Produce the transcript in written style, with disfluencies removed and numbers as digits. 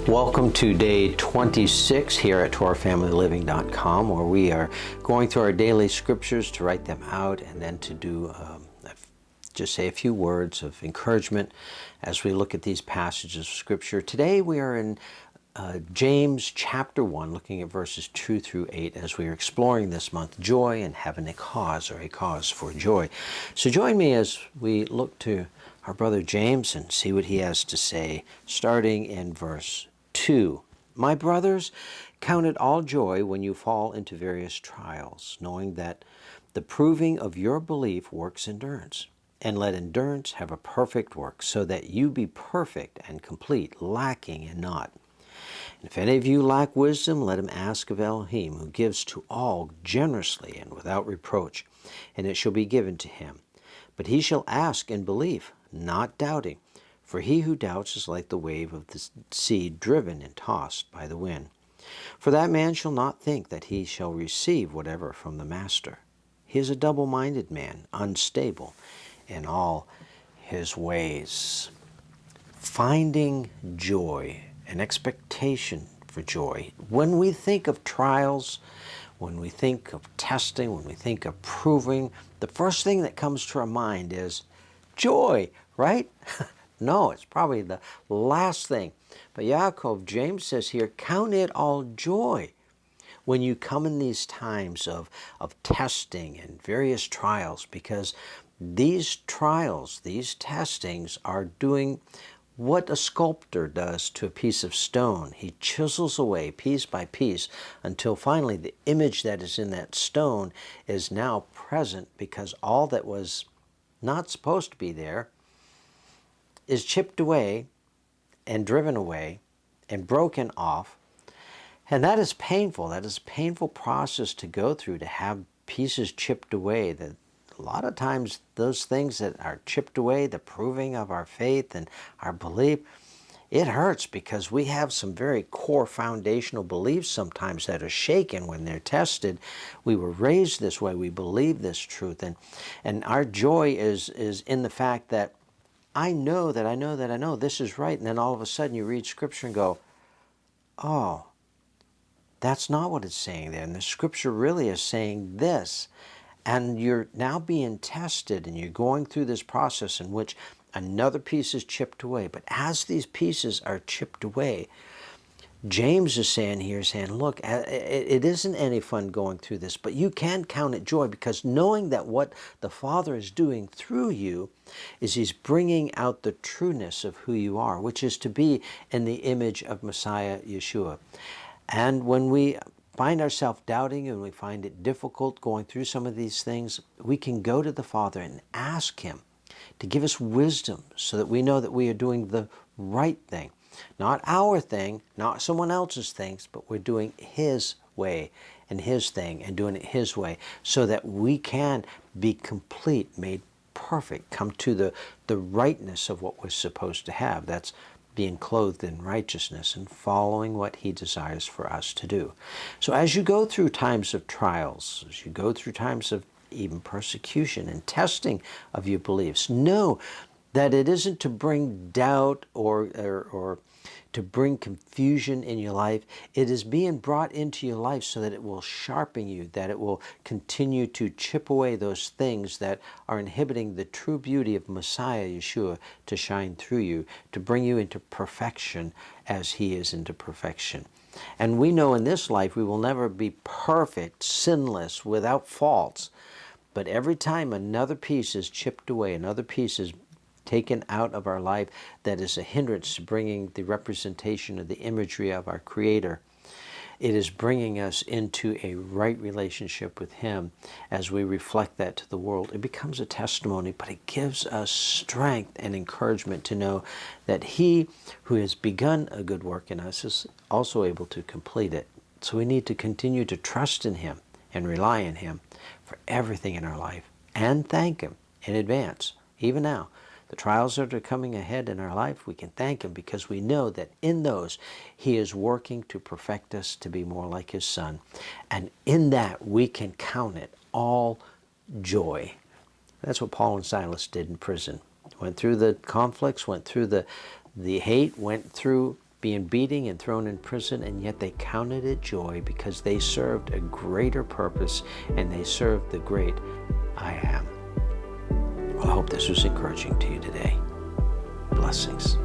Welcome to day 26 here at TorahFamilyLiving.com, where we are going through our daily scriptures to write them out and then to do just say a few words of encouragement as we look at these passages of scripture. Today we are in James chapter 1, looking at verses 2 through 8 as we are exploring this month joy and having a cause, or a cause for joy. So join me as we look to our brother James and see what he has to say, starting in verse 2. My brothers, count it all joy when you fall into various trials, knowing that the proving of your belief works endurance. And let endurance have a perfect work, so that you be perfect and complete, lacking in naught. And if any of you lack wisdom, let him ask of Elohim, who gives to all generously and without reproach, and it shall be given to him. But he shall ask in belief, not doubting. For he who doubts is like the wave of the sea, driven and tossed by the wind. For that man shall not think that he shall receive whatever from the master. He is a double-minded man, unstable in all his ways. Finding joy, an expectation for joy. When we think of trials, when we think of testing, when we think of proving, the first thing that comes to our mind is joy, right? No, it's probably the last thing. But James says here, count it all joy when you come in these times of testing and various trials, because these trials, these testings are doing what a sculptor does to a piece of stone. He chisels away piece by piece until finally the image that is in that stone is now present, because all that was not supposed to be there is chipped away and driven away and broken off. And that is painful. That is a painful process to go through, to have pieces chipped away. That a lot of times those things that are chipped away, the proving of our faith and our belief, it hurts, because we have some very core foundational beliefs sometimes that are shaken when they're tested. We were raised this way. We believe this truth. And our joy is in the fact that I know this is right. And then all of a sudden you read Scripture and go, oh, that's not what it's saying there. And the Scripture really is saying this. And you're now being tested, and you're going through this process in which another piece is chipped away. But as these pieces are chipped away, James is saying here, look, it isn't any fun going through this, but you can count it joy, because knowing that what the Father is doing through you is He's bringing out the trueness of who you are, which is to be in the image of Messiah Yeshua. And when we find ourselves doubting and we find it difficult going through some of these things, we can go to the Father and ask Him to give us wisdom, so that we know that we are doing the right thing. Not our thing, not someone else's things, but we're doing His way and His thing and doing it His way, so that we can be complete, made perfect, come to the rightness of what we're supposed to have. That's being clothed in righteousness and following what He desires for us to do. So as you go through times of trials, as you go through times of even persecution and testing of your beliefs, know that it isn't to bring doubt or to bring confusion in your life. It is being brought into your life so that it will sharpen you, that it will continue to chip away those things that are inhibiting the true beauty of Messiah Yeshua to shine through you, to bring you into perfection as He is into perfection. And we know in this life we will never be perfect, sinless, without faults. But every time another piece is chipped away, another piece is taken out of our life that is a hindrance to bringing the representation of the imagery of our Creator, it is bringing us into a right relationship with Him. As we reflect that to the world, it becomes a testimony, but it gives us strength and encouragement to know that He who has begun a good work in us is also able to complete it. So we need to continue to trust in Him and rely on Him for everything in our life, and thank Him in advance, even now. The trials that are coming ahead in our life, we can thank Him, because we know that in those He is working to perfect us to be more like His Son. And in that we can count it all joy. That's what Paul and Silas did in prison. Went through the conflicts, went through the hate, went through being beaten and thrown in prison, and yet they counted it joy because they served a greater purpose and they served the great I Am. Well, I hope this was encouraging to you today. Blessings.